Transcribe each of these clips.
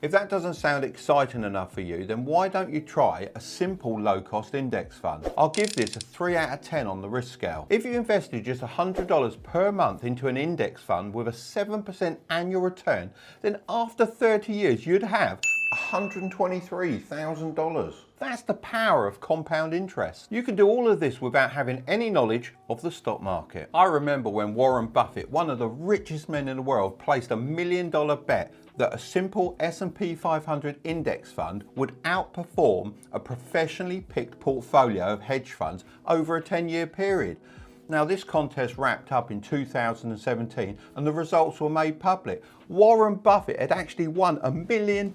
If that doesn't sound exciting enough for you, then why don't you try a simple low-cost index fund? I'll give this a 3 out of 10 on the risk scale. If you invested just $100 per month into an index fund with a 7% annual return, then after 30 years you'd have $123,000. That's the power of compound interest. You can do all of this without having any knowledge of the stock market. I remember when Warren Buffett, one of the richest men in the world, placed $1 million bet that a simple S&P 500 index fund would outperform a professionally picked portfolio of hedge funds over a 10-year period. Now, this contest wrapped up in 2017 and the results were made public. Warren Buffett had actually won $1 million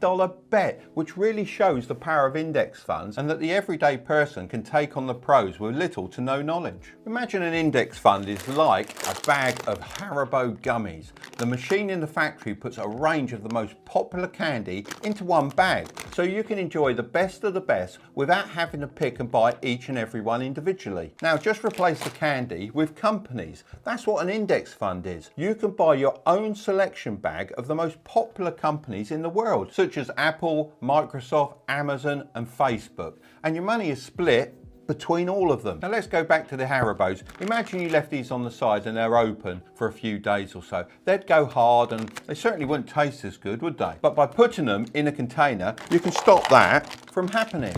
bet, which really shows the power of index funds and that the everyday person can take on the pros with little to no knowledge. Imagine an index fund is like a bag of Haribo gummies. The machine in the factory puts a range of the most popular candy into one bag, so you can enjoy the best of the best without having to pick and buy each and every one individually. Now, just replace the candy with companies. That's what an index fund is. You can buy your own selection bag of the most popular companies in the world, such as Apple, Microsoft, Amazon and Facebook, and your money is split between all of them. Now let's go back to the Haribos. Imagine you left these on the side and they're open for a few days or so. They'd go hard and they certainly wouldn't taste as good, would they? But by putting them in a container, you can stop that from happening.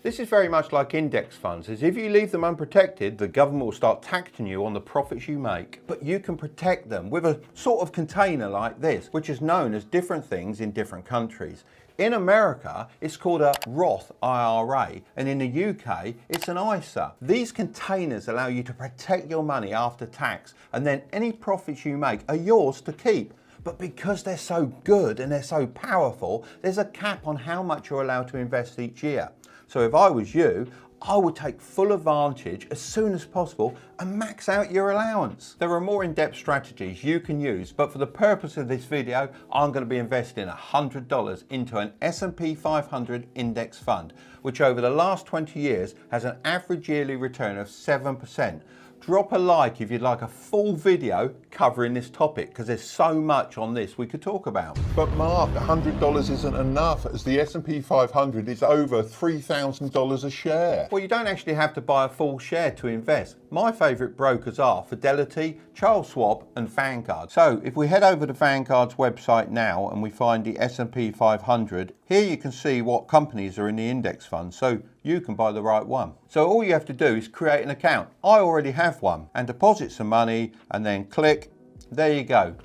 This is very much like index funds, as if you leave them unprotected, the government will start taxing you on the profits you make. But you can protect them with a sort of container like this, which is known as different things in different countries. In America, it's called a Roth IRA, and in the UK, it's an ISA. These containers allow you to protect your money after tax, and then any profits you make are yours to keep. But because they're so good and they're so powerful, there's a cap on how much you're allowed to invest each year. So if I was you, I would take full advantage as soon as possible and max out your allowance. There are more in-depth strategies you can use, but for the purpose of this video, I'm going to be investing $100 into an S&P 500 index fund, which over the last 20 years has an average yearly return of 7%. Drop a like if you'd like a full video covering this topic, because there's so much on this we could talk about. But Mark, $100 isn't enough, as the S&P 500 is over $3,000 a share. Well, you don't actually have to buy a full share to invest. My favourite brokers are Fidelity, Charles Schwab and Vanguard. So if we head over to Vanguard's website now and we find the S&P 500, here you can see what companies are in the index fund, so you can buy the right one. So all you have to do is create an account. I already have one, and deposit some money and then click. There you go.